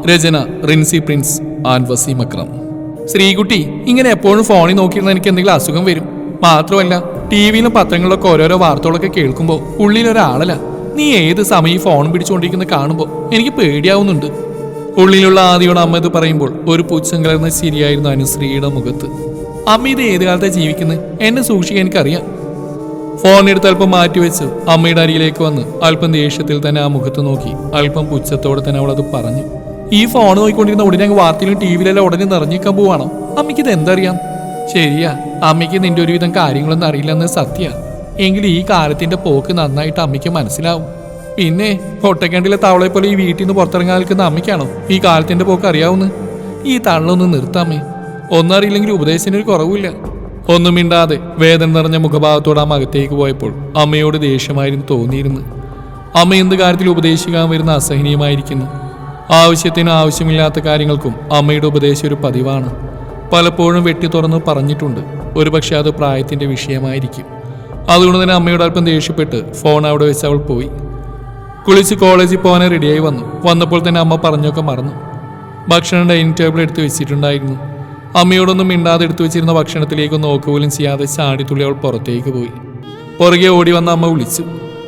Rachana Rincy Prince and Wasim Akram. Sreekutty, ഇങ്ങനെ എപ്പോഴും ഫോണിൽ നോക്കിയിരുന്ന എനിക്ക് എന്തെങ്കിലും അസുഖം വരും. മാത്രമല്ല ടിവിയിലും പത്രങ്ങളിലൊക്കെ ഓരോരോ വാർത്തകളൊക്കെ കേൾക്കുമ്പോൾ ഉള്ളിലൊരാളല്ല. നീ ഏത് സമയം ഫോൺ പിടിച്ചുകൊണ്ടിരിക്കുന്ന കാണുമ്പോൾ എനിക്ക് പേടിയാവുന്നുണ്ട്. ഉള്ളിലുള്ള ആദിയോട് അമ്മ ഇത് പറയുമ്പോൾ ഒരു പുച്ഛം കലർന്ന ചിരിയായിരുന്നു അനുശ്രീയുടെ മുഖത്ത്. അമ്മ ഇത് ഏത് കാലത്തെ ജീവിക്കുന്നത്? എന്നെ സൂക്ഷിക്കാൻ എനിക്കറിയാം. ഫോണെടുത്ത് അല്പം മാറ്റിവെച്ച് അമ്മയുടെ അരികിലേക്ക് വന്ന് അല്പം ദേഷ്യത്തിൽ തന്നെ ആ മുഖത്ത് നോക്കി അല്പം പുച്ഛത്തോടെ തന്നെ അവൾ അത് പറഞ്ഞു. ഈ ഫോൺ നോക്കിക്കൊണ്ടിരുന്ന ഉടനെ അങ്ങ് വാർത്തയിലും ടിവിയിലെല്ലാം ഉടനെ നിറഞ്ഞിക്കാൻ പോവാണോ? അമ്മയ്ക്ക് ഇത് എന്തറിയാം? ശരിയാ, അമ്മയ്ക്ക് നിന്റെ ഒരുവിധം കാര്യങ്ങളൊന്നും അറിയില്ലെന്ന് സത്യ. എങ്കിലും ഈ കാലത്തിന്റെ പോക്ക് നന്നായിട്ട് അമ്മയ്ക്ക് മനസ്സിലാവും. പിന്നെ ഒട്ടക്കണ്ടിലെ തവളെ പോലെ ഈ വീട്ടിൽ നിന്ന് പുറത്തിറങ്ങാൻ നിൽക്കുന്ന അമ്മയ്ക്കാണോ ഈ കാലത്തിന്റെ പോക്ക് അറിയാവുന്നത്? ഈ തള്ളൊന്ന് നിർത്താമേ. ഒന്നും അറിയില്ലെങ്കിൽ ഉപദേശത്തിനൊരു കുറവില്ല. ഒന്നും മിണ്ടാതെ വേദന നിറഞ്ഞ മുഖഭാവത്തോടെ അമ്മ അകത്തേക്ക് പോയപ്പോൾ അമ്മയോട് ദേഷ്യമായിരുന്നു തോന്നിയിരുന്നു. അമ്മ എന്ത് കാര്യത്തിൽ ഉപദേശിക്കാൻ വരുന്ന അസഹനീയമായിരിക്കുന്നു. ആവശ്യത്തിനും ആവശ്യമില്ലാത്ത കാര്യങ്ങൾക്കും അമ്മയുടെ ഉപദേശം ഒരു പതിവാണ്. പലപ്പോഴും വെട്ടി തുറന്ന് പറഞ്ഞിട്ടുണ്ട്. ഒരുപക്ഷെ അത് പ്രായത്തിന്റെ വിഷയമായിരിക്കും. അതുകൊണ്ട് തന്നെ അമ്മയോട് അല്പം ദേഷ്യപ്പെട്ട് ഫോൺ അവിടെ വെച്ച് അവൾ പോയി. കുളിച്ച് കോളേജിൽ പോകാൻ റെഡിയായി വന്നപ്പോൾ തന്നെ അമ്മ പറഞ്ഞൊക്കെ മറന്നു. ഭക്ഷണം ഡൈനിങ് ടേബിൾ എടുത്ത് വെച്ചിട്ടുണ്ടായിരുന്നു. അമ്മയോടൊന്നും മിണ്ടാതെ എടുത്തു വെച്ചിരുന്ന ഭക്ഷണത്തിലേക്ക് നോക്കുപോലും ചെയ്യാതെ ചാടിത്തുള്ളി അവൾ പുറത്തേക്ക് പോയി. പുറകെ ഓടി വന്ന അമ്മ വിളിച്ചു,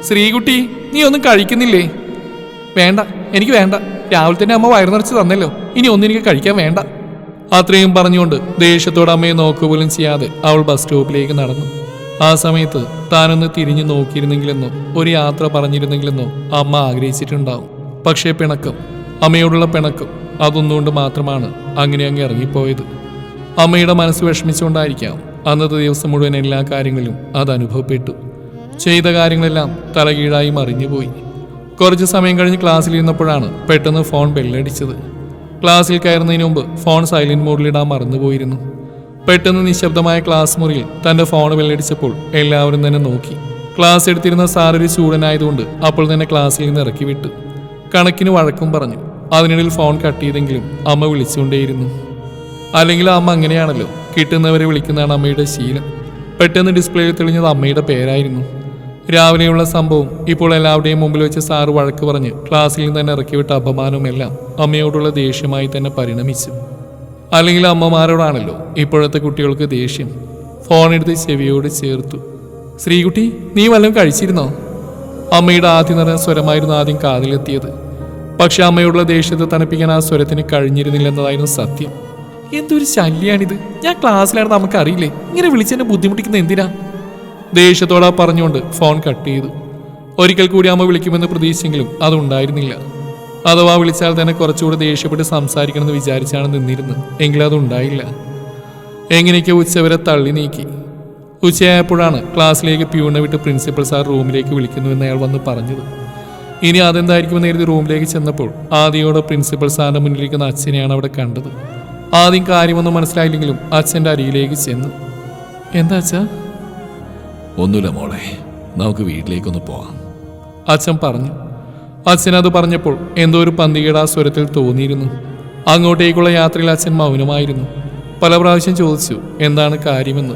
ശ്രീകുട്ടി, നീ ഒന്നും കഴിക്കുന്നില്ലേ? വേണ്ട, എനിക്ക് വേണ്ട. രാവിലെ തന്നെ അമ്മ വയറു നിറച്ച് തന്നല്ലോ, ഇനി ഒന്നും എനിക്ക് കഴിക്കാൻ വേണ്ട. അത്രയും പറഞ്ഞുകൊണ്ട് ദേഷ്യത്തോടെ അമ്മയെ നോക്കുപോലും ചെയ്യാതെ അവൾ ബസ് സ്റ്റോപ്പിലേക്ക് നടന്നു. ആ സമയത്ത് താനൊന്ന് തിരിഞ്ഞു നോക്കിയിരുന്നെങ്കിലെന്നോ ഒരു യാത്ര പറഞ്ഞിരുന്നെങ്കിലെന്നോ അമ്മ ആഗ്രഹിച്ചിട്ടുണ്ടാവും. പക്ഷേ പിണക്കം, അമ്മയോടുള്ള പിണക്കം, അതൊന്നുകൊണ്ട് മാത്രമാണ് അങ്ങനെ അങ്ങ് ഇറങ്ങിപ്പോയത്. അമ്മയുടെ മനസ്സ് വിഷമിച്ചുകൊണ്ടായിരിക്കാം അന്നത്തെ ദിവസം മുഴുവൻ എല്ലാ കാര്യങ്ങളിലും അത് അനുഭവപ്പെട്ടു. ചെയ്ത കാര്യങ്ങളെല്ലാം തലകീഴായി മറിഞ്ഞുപോയി. കുറച്ച് സമയം കഴിഞ്ഞ് ക്ലാസ്സിലിരുന്നപ്പോഴാണ് പെട്ടെന്ന് ഫോൺ ബെല്ലടിച്ചത്. ക്ലാസ്സിൽ കയറുന്നതിന് മുമ്പ് ഫോൺ സൈലന്റ് മോഡിലിടാൻ മറന്നുപോയിരുന്നു. പെട്ടെന്ന് നിശബ്ദമായ ക്ലാസ് മുറിയിൽ തന്റെ ഫോൺ ബെല്ലടിച്ചപ്പോൾ എല്ലാവരും തന്നെ നോക്കി. ക്ലാസ് എടുത്തിരുന്ന സാറൊരു സ്റ്റുഡൻ്റ് അപ്പോൾ തന്നെ ക്ലാസ്സിൽ നിന്ന് ഇറക്കി വിട്ടു. കണക്കിന് വഴക്കും പറഞ്ഞു. അതിനിടയിൽ ഫോൺ കട്ട് ചെയ്തെങ്കിലും അമ്മ വിളിച്ചുകൊണ്ടേയിരുന്നു. അല്ലെങ്കിൽ അമ്മ അങ്ങനെയാണല്ലോ, കിട്ടുന്നവരെ വിളിക്കുന്നതാണ് അമ്മയുടെ ശീലം. പെട്ടെന്ന് ഡിസ്പ്ലേയിൽ തെളിഞ്ഞത് അമ്മയുടെ പേരായിരുന്നു. രാവിലെയുള്ള സംഭവം ഇപ്പോൾ എല്ലാവരുടെയും മുമ്പിൽ വെച്ച് സാറ് വഴക്ക് പറഞ്ഞ് ക്ലാസ്സിൽ നിന്ന് തന്നെ ഇറക്കിവിട്ട അപമാനവുമെല്ലാം അമ്മയോടുള്ള ദേഷ്യമായി തന്നെ പരിണമിച്ചു. അല്ലെങ്കിൽ അമ്മമാരോടാണല്ലോ ഇപ്പോഴത്തെ കുട്ടികൾക്ക് ദേഷ്യം. ഫോണെടുത്ത് ചെവിയോട് ചേർത്തു. ശ്രീകുട്ടി, നീ വല്ലതും കഴിച്ചിരുന്നോ? അമ്മയുടെ ആദ്യം നിറഞ്ഞ സ്വരമായിരുന്നു ആദ്യം കാതിലെത്തിയത്. പക്ഷെ അമ്മയോടുള്ള ദേഷ്യത്തെ തണുപ്പിക്കാൻ ആ സ്വരത്തിന് കഴിഞ്ഞിരുന്നില്ലെന്നതായിരുന്നു സത്യം. എന്തൊരു ശല്യാണിത്! ഞാൻ ക്ലാസ്സിലാണെന്ന് നമുക്കറിയില്ലേ, ഇങ്ങനെ വിളിച്ചെന്നെ ബുദ്ധിമുട്ടിക്കുന്ന എന്തിനാ? ദേഷ്യത്തോടെ പറഞ്ഞുകൊണ്ട് ഫോൺ കട്ട് ചെയ്തു. ഒരിക്കൽ കൂടി അമ്മ വിളിക്കുമെന്ന് പ്രതീക്ഷിച്ചെങ്കിലും അതുണ്ടായിരുന്നില്ല. അഥവാ വിളിച്ചാൽ തന്നെ കുറച്ചുകൂടി ദേഷ്യപ്പെട്ട് സംസാരിക്കണമെന്ന് വിചാരിച്ചാണ് നിന്നിരുന്നത്. എങ്കിലും അതുണ്ടായില്ല. എങ്ങനെയൊക്കെ ഉച്ചവരെ തള്ളി നീക്കി. ഉച്ചയായപ്പോഴാണ് ക്ലാസ്സിലേക്ക് പ്യൂണിനെ വിട്ട് പ്രിൻസിപ്പൽ സാർ റൂമിലേക്ക് വിളിക്കുന്നുവെന്ന് അയാൾ വന്ന് പറഞ്ഞത്. ഇനി അതെന്തായിരിക്കുമെന്ന് കരുതി റൂമിലേക്ക് ചെന്നപ്പോൾ ആദ്യയോടെ പ്രിൻസിപ്പൽ സാറിന്റെ മുന്നിലിരിക്കുന്ന അച്ഛനെയാണ് അവിടെ കണ്ടത്. ആദ്യം കാര്യമൊന്നും മനസ്സിലായില്ലെങ്കിലും അച്ഛൻ്റെ അരിയിലേക്ക് ചെന്നു. എന്താ അച്ഛാ? ഒന്നുമില്ല മോളെ, നമുക്ക് വീട്ടിലേക്കൊന്ന് പോവാം, അച്ഛൻ പറഞ്ഞു. അച്ഛനത് പറഞ്ഞപ്പോൾ എന്തോ ഒരു പന്തികേട് ആ സ്വരത്തിൽ തോന്നിയിരുന്നു. അങ്ങോട്ടേക്കുള്ള യാത്രയിൽ അച്ഛൻ മൗനമായിരുന്നു. പല പ്രാവശ്യം ചോദിച്ചു എന്താണ് കാര്യമെന്ന്.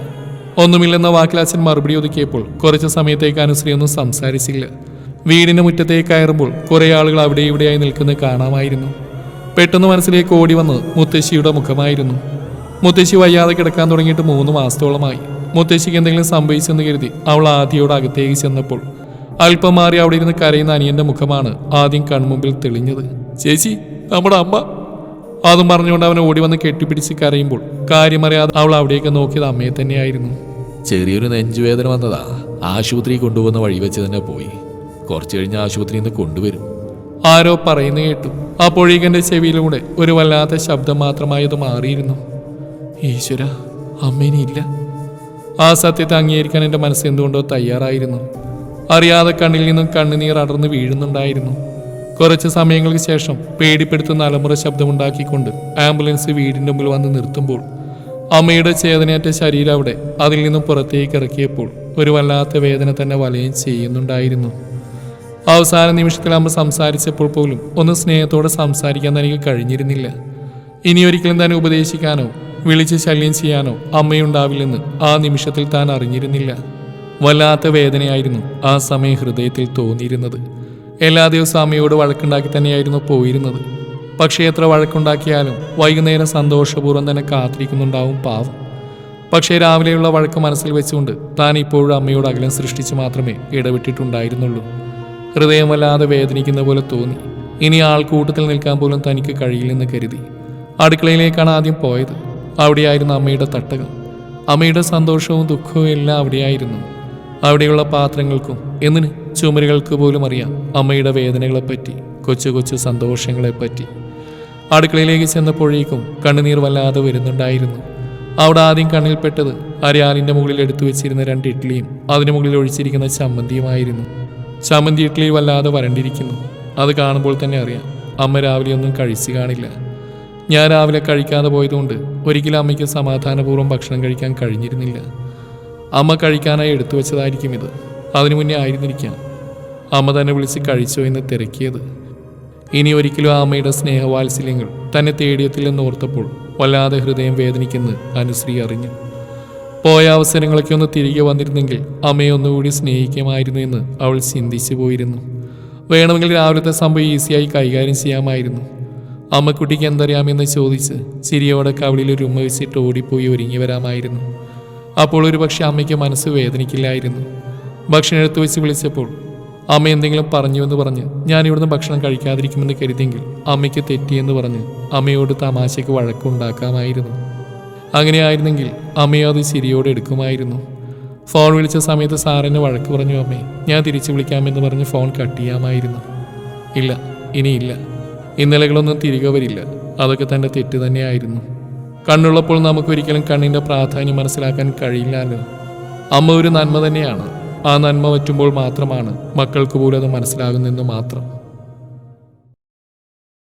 ഒന്നുമില്ലെന്ന വാക്കിൽ അച്ഛൻ മറുപടി ഒതുക്കിയപ്പോൾ കുറച്ച് സമയത്തേക്ക് അനുശ്രീ ഒന്നും സംസാരിച്ചില്ല. വീടിന്റെ മുറ്റത്തേക്ക് കയറുമ്പോൾ കുറെ ആളുകൾ അവിടെ ഇവിടെയായി നിൽക്കുന്നത് കാണാമായിരുന്നു. പെട്ടെന്ന് മനസ്സിലേക്ക് ഓടി വന്ന് മുത്തശ്ശിയുടെ മുഖമായിരുന്നു. മുത്തശ്ശി വയ്യാതെ കിടക്കാൻ തുടങ്ങിയിട്ട് 3 മാസത്തോളമായി. മുത്തശ്ശിക്ക് എന്തെങ്കിലും സംഭവിച്ചെന്ന് കരുതി അവൾ ആദ്യയോട് അകത്തേക്ക് ചെന്നപ്പോൾ അല്പം മാറി അവിടെ ഇരുന്ന് കരയുന്ന അനിയന്റെ മുഖമാണ് ആദ്യം കൺമുമ്പിൽ തെളിഞ്ഞത്. ചേച്ചി, നമ്മുടെ അമ്മ! അതും പറഞ്ഞുകൊണ്ട് അവൻ ഓടി വന്ന് കെട്ടിപ്പിടിച്ച് കരയുമ്പോൾ കാര്യമറിയാതെ അവൾ അവിടേക്ക് നോക്കിയത് അമ്മയെ തന്നെയായിരുന്നു. ചെറിയൊരു നെഞ്ചുവേദന വന്നതാ, ആശുപത്രി കൊണ്ടുപോകുന്ന വഴി വെച്ച് തന്നെ പോയി. കുറച്ചു കഴിഞ്ഞ് ആശുപത്രിയിൽ നിന്ന് കൊണ്ടുവരും, ആരോ പറയുന്നു കേട്ടു. അപ്പോഴേക്കെന്റെ ചെവിയിലൂടെ ഒരു വല്ലാത്ത ശബ്ദം മാത്രമായി അത് മാറിയിരുന്നു. ഈശ്വര, അമ്മേനില്ല. ആ സത്യത്തെ അംഗീകരിക്കാൻ എൻ്റെ മനസ്സ് എന്തുകൊണ്ടോ തയ്യാറായിരുന്നു. അറിയാതെ കണ്ണിൽ നിന്നും കണ്ണുനീർ അടർന്ന് വീഴുന്നുണ്ടായിരുന്നു. കുറച്ച് സമയങ്ങൾക്ക് ശേഷം പേടിപ്പെടുത്തുന്ന അലമുറ ശബ്ദമുണ്ടാക്കിക്കൊണ്ട് ആംബുലൻസ് വീടിൻ്റെ മുമ്പിൽ വന്ന് നിർത്തുമ്പോൾ അമ്മയുടെ ചേതനയേറ്റ ശരീരം അവിടെ അതിൽ നിന്നും പുറത്തേക്ക് ഇറക്കിയപ്പോൾ ഒരു വല്ലാത്ത വേദന തന്നെ വലയം ചെയ്യുന്നുണ്ടായിരുന്നു. അവസാന നിമിഷത്തിൽ അമ്മ സംസാരിച്ചപ്പോൾ പോലും ഒന്ന് സ്നേഹത്തോടെ സംസാരിക്കാൻ തനിക്ക് കഴിഞ്ഞിരുന്നില്ല. ഇനിയൊരിക്കലും തന്നെ ഉപദേശിക്കാനോ വിളിച്ച് ശല്യം ചെയ്യാനോ അമ്മയുണ്ടാവില്ലെന്ന് ആ നിമിഷത്തിൽ താൻ അറിഞ്ഞിരുന്നില്ല. വല്ലാത്ത വേദനയായിരുന്നു ആ സമയം ഹൃദയത്തിൽ തോന്നിയിരുന്നത്. എല്ലാ ദിവസവും അമ്മയോട് വഴക്കുണ്ടാക്കി തന്നെയായിരുന്നു പോയിരുന്നത്. പക്ഷേ എത്ര വഴക്കുണ്ടാക്കിയാലും വൈകുന്നേരം സന്തോഷപൂർവ്വം തന്നെ കാത്തിരിക്കുന്നുണ്ടാവും പാവം. പക്ഷേ രാവിലെയുള്ള വഴക്ക് മനസ്സിൽ വെച്ചുകൊണ്ട് താൻ ഇപ്പോഴും അമ്മയോട് അകലം സൃഷ്ടിച്ച് മാത്രമേ ഇടപെട്ടിട്ടുണ്ടായിരുന്നുള്ളൂ. ഹൃദയം വല്ലാതെ വേദനിക്കുന്ന പോലെ തോന്നി. ഇനി ആൾക്കൂട്ടത്തിൽ നിൽക്കാൻ പോലും തനിക്ക് കഴിയില്ലെന്ന് കരുതി അടുക്കളയിലേക്കാണ് ആദ്യം പോയത്. അവിടെയായിരുന്നു അമ്മയുടെ തട്ടകം. അമ്മയുടെ സന്തോഷവും ദുഃഖവും എല്ലാം അവിടെയായിരുന്നു. അവിടെയുള്ള പാത്രങ്ങൾക്കും എന്തിന് ചുമരുകൾക്ക് പോലും അറിയാം അമ്മയുടെ വേദനകളെപ്പറ്റി, കൊച്ചു കൊച്ചു സന്തോഷങ്ങളെപ്പറ്റി. അടുക്കളയിലേക്ക് ചെന്നപ്പോഴേക്കും കണ്ണുനീർ വല്ലാതെ വരുന്നുണ്ടായിരുന്നു. അവിടെ ആദ്യം കണ്ണിൽപ്പെട്ടത് അരിയാലിൻ്റെ മുകളിൽ എടുത്തു വെച്ചിരുന്ന 2 ഇഡ്ഡലിയും അതിനു മുകളിൽ ഒഴിച്ചിരിക്കുന്ന ചമ്മന്തിയുമായിരുന്നു. ചമ്മന്തി ഇഡ്ഡലി വല്ലാതെ വരണ്ടിരിക്കുന്നു. അത് കാണുമ്പോൾ തന്നെ അറിയാം അമ്മ രാവിലെ ഒന്നും കഴിച്ചു കാണില്ല. ഞാൻ രാവിലെ കഴിക്കാതെ പോയതുകൊണ്ട് ഒരിക്കലും അമ്മയ്ക്ക് സമാധാനപൂർവ്വം ഭക്ഷണം കഴിക്കാൻ കഴിഞ്ഞിരുന്നില്ല. അമ്മ കഴിക്കാനായി എടുത്തു വെച്ചതായിരിക്കും ഇത്. അതിനു മുന്നേ ആയിരുന്നിരിക്കാം അമ്മ തന്നെ വിളിച്ച് കഴിച്ചോ എന്ന് തിരക്കിയത്. ഇനി ഒരിക്കലും ആ അമ്മയുടെ സ്നേഹവാത്സല്യങ്ങൾ തന്നെ തേടിയെത്തില്ലെന്ന് ഓർത്തപ്പോൾ വല്ലാതെ ഹൃദയം വേദനിക്കുന്ന അനുശ്രീ അറിഞ്ഞു. പോയ അവസരങ്ങളൊക്കെ ഒന്ന് തിരികെ വന്നിരുന്നെങ്കിൽ അമ്മയെ ഒന്നുകൂടി സ്നേഹിക്കുമായിരുന്നു എന്ന് അവൾ ചിന്തിച്ചു പോയിരുന്നു. വേണമെങ്കിൽ രാവിലത്തെ സംഭവം ഈസിയായി കൈകാര്യം ചെയ്യാമായിരുന്നു. അമ്മക്കുട്ടിക്ക് എന്തറിയാമെന്ന് ചോദിച്ച് ചിരിയോടെ കവിളിൽ ഒരു ഉമ്മ വെച്ചിട്ട് ഓടിപ്പോയി ഒരുങ്ങി വരാമായിരുന്നു. അപ്പോൾ ഒരു പക്ഷെ അമ്മയ്ക്ക് മനസ്സ് വേദനിക്കില്ലായിരുന്നു. ഭക്ഷണം എടുത്തു വെച്ച് വിളിച്ചപ്പോൾ അമ്മ എന്തെങ്കിലും പറഞ്ഞുവെന്ന് പറഞ്ഞ് ഞാൻ ഇവിടുന്ന് ഭക്ഷണം കഴിക്കാതിരിക്കുമെന്ന് കരുതിയെങ്കിൽ അമ്മയ്ക്ക് തെറ്റിയെന്ന് പറഞ്ഞ് അമ്മയോട് തമാശയ്ക്ക് വഴക്കുണ്ടാക്കാമായിരുന്നു. അങ്ങനെയായിരുന്നെങ്കിൽ അമ്മയെ അത് ചിരിയോടെ എടുക്കുമായിരുന്നു. ഫോൺ വിളിച്ച സമയത്ത് സാറിന് വഴക്ക് പറഞ്ഞു അമ്മേ, ഞാൻ തിരിച്ചു വിളിക്കാമെന്ന് പറഞ്ഞ് ഫോൺ കട്ട് ചെയ്യാമായിരുന്നു. ഇല്ല, ഇനിയില്ല. ഇന്നലകളൊന്നും തിരികെ വരില്ല. അതൊക്കെ തൻ്റെ തെറ്റ് തന്നെയായിരുന്നു. കണ്ണുള്ളപ്പോൾ നമുക്കൊരിക്കലും കണ്ണിൻ്റെ പ്രാധാന്യം മനസ്സിലാക്കാൻ കഴിയില്ലല്ലോ. അമ്മ ഒരു നന്മ തന്നെയാണ്. ആ നന്മ പറ്റുമ്പോൾ മാത്രമാണ് മക്കൾക്ക് പോലും അത് മനസ്സിലാകുന്നെന്ന് മാത്രം.